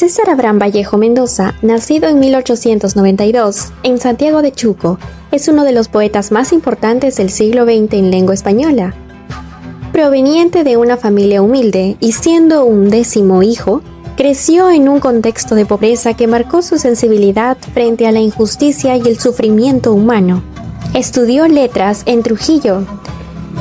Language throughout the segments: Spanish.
César Abraham Vallejo Mendoza, nacido en 1892 en Santiago de Chuco, es uno de los poetas más importantes del siglo XX en lengua española. Proveniente de una familia humilde y siendo un 10º hijo, creció en un contexto de pobreza que marcó su sensibilidad frente a la injusticia y el sufrimiento humano. Estudió letras en Trujillo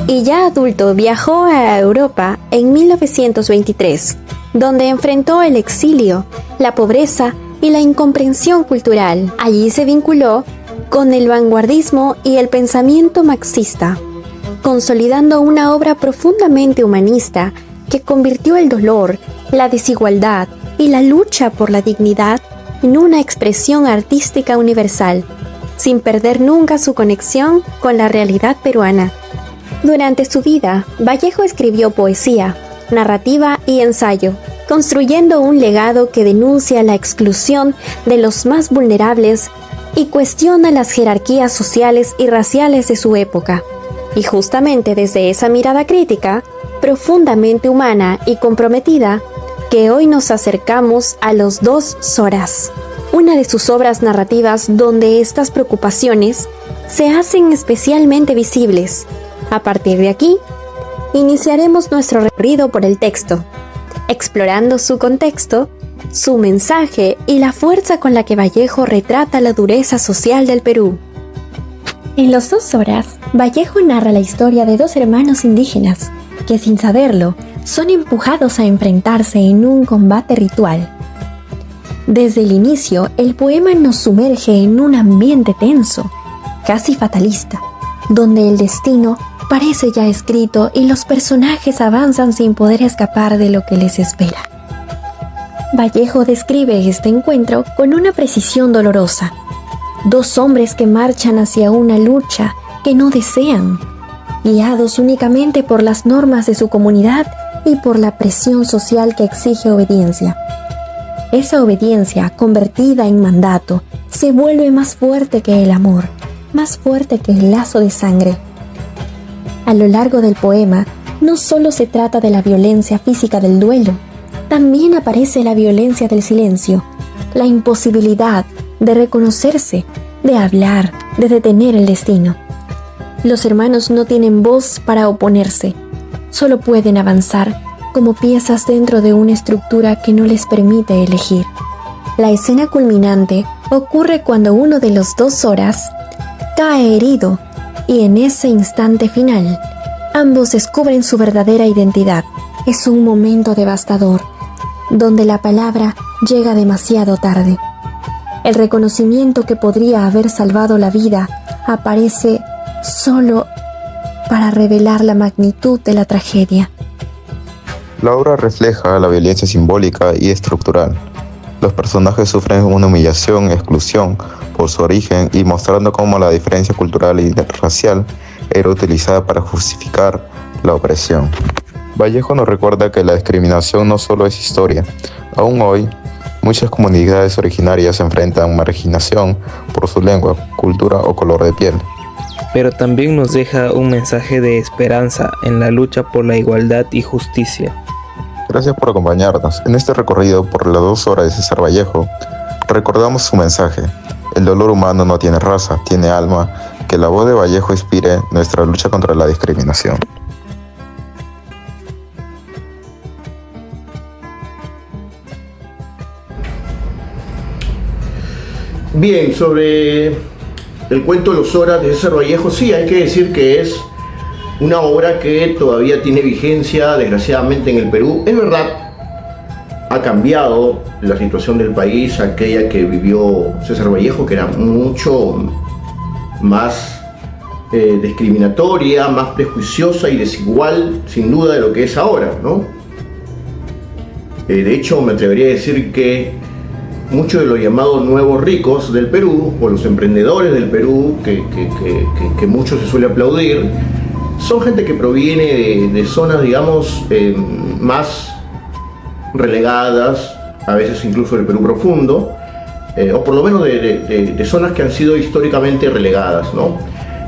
y ya adulto viajó a Europa en 1923, donde enfrentó el exilio, la pobreza y la incomprensión cultural. Allí se vinculó con el vanguardismo y el pensamiento marxista, consolidando una obra profundamente humanista que convirtió el dolor, la desigualdad y la lucha por la dignidad en una expresión artística universal, sin perder nunca su conexión con la realidad peruana. Durante su vida, Vallejo escribió poesía, narrativa y ensayo, construyendo un legado que denuncia la exclusión de los más vulnerables y cuestiona las jerarquías sociales y raciales de su época. Y justamente desde esa mirada crítica, profundamente humana y comprometida, que hoy nos acercamos a Los Dos Zoras, una de sus obras narrativas donde estas preocupaciones se hacen especialmente visibles. A partir de aquí, iniciaremos nuestro recorrido por el texto, explorando su contexto, su mensaje y la fuerza con la que Vallejo retrata la dureza social del Perú. En Los Dos Zoras, Vallejo narra la historia de dos hermanos indígenas que, sin saberlo, son empujados a enfrentarse en un combate ritual. Desde el inicio, el poema nos sumerge en un ambiente tenso, casi fatalista, donde el destino parece ya escrito y los personajes avanzan sin poder escapar de lo que les espera. Vallejo describe este encuentro con una precisión dolorosa. Dos hombres que marchan hacia una lucha que no desean, guiados únicamente por las normas de su comunidad y por la presión social que exige obediencia. Esa obediencia, convertida en mandato, se vuelve más fuerte que el amor, más fuerte que el lazo de sangre. A lo largo del poema, no solo se trata de la violencia física del duelo, también aparece la violencia del silencio, la imposibilidad de reconocerse, de hablar, de detener el destino. Los hermanos no tienen voz para oponerse, solo pueden avanzar como piezas dentro de una estructura que no les permite elegir. La escena culminante ocurre cuando uno de los dos Zoras cae herido y en ese instante final, ambos descubren su verdadera identidad. Es un momento devastador, donde la palabra llega demasiado tarde. El reconocimiento que podría haber salvado la vida aparece solo para revelar la magnitud de la tragedia. La obra refleja la violencia simbólica y estructural. Los personajes sufren una humillación, exclusión por su origen y mostrando cómo la diferencia cultural y racial era utilizada para justificar la opresión. Vallejo nos recuerda que la discriminación no solo es historia. Aún hoy, muchas comunidades originarias se enfrentan a marginación por su lengua, cultura o color de piel. Pero también nos deja un mensaje de esperanza en la lucha por la igualdad y justicia. Gracias por acompañarnos. En este recorrido por las 2 horas de César Vallejo, recordamos su mensaje. El dolor humano no tiene raza, tiene alma. Que la voz de Vallejo inspire nuestra lucha contra la discriminación. Bien, sobre el cuento Los Zoras de César Vallejo, sí, hay que decir que es una obra que todavía tiene vigencia, desgraciadamente, en el Perú. Es verdad, ha cambiado la situación del país, aquella que vivió César Vallejo, que era mucho más discriminatoria, más prejuiciosa y desigual, sin duda, de lo que es ahora, ¿no? De hecho, me atrevería a decir que muchos de los llamados nuevos ricos del Perú, o los emprendedores del Perú, que mucho se suele aplaudir, son gente que proviene de zonas, digamos, más relegadas, a veces incluso del Perú profundo, o por lo menos de zonas que han sido históricamente relegadas, ¿no?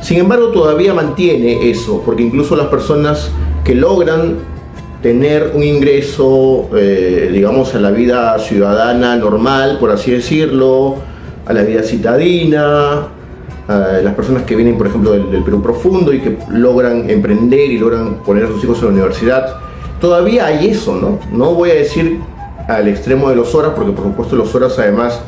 Sin embargo, todavía mantiene eso, porque incluso las personas que logran tener un ingreso, digamos, a la vida ciudadana normal, por así decirlo, a la vida citadina, a las personas que vienen, por ejemplo, del Perú profundo y que logran emprender y logran poner a sus hijos en la universidad. Todavía hay eso, ¿no? No voy a decir al extremo de los Horas, porque por supuesto los Horas además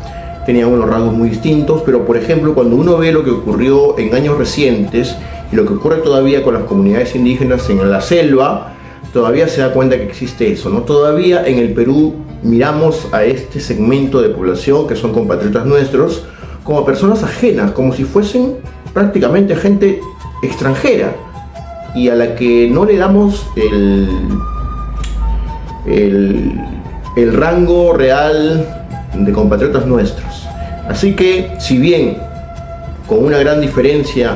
tenían unos rasgos muy distintos, pero por ejemplo, cuando uno ve lo que ocurrió en años recientes y lo que ocurre todavía con las comunidades indígenas en la selva, todavía se da cuenta que existe eso, ¿no? Todavía en el Perú miramos a este segmento de población que son compatriotas nuestros como personas ajenas, como si fuesen prácticamente gente extranjera y a la que no le damos el rango real de compatriotas nuestros. Así que, si bien con una gran diferencia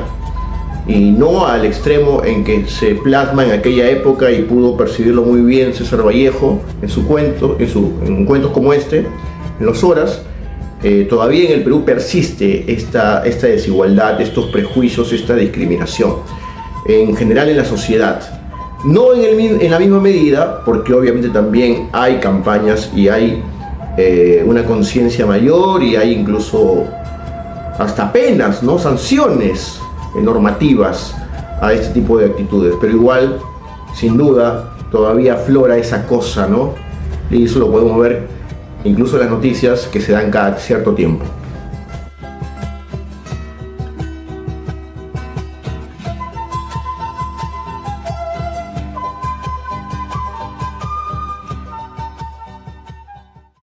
y no al extremo en que se plasma en aquella época y pudo percibirlo muy bien César Vallejo en su cuento, en cuentos como este, en Los Horas, todavía en el Perú persiste esta desigualdad, estos prejuicios, esta discriminación, en general en la sociedad. No en la misma medida, porque obviamente también hay campañas y hay una conciencia mayor y hay incluso hasta penas, ¿no? Sanciones normativas a este tipo de actitudes, pero igual, sin duda, todavía aflora esa cosa, ¿no? Y eso lo podemos ver incluso en las noticias que se dan cada cierto tiempo.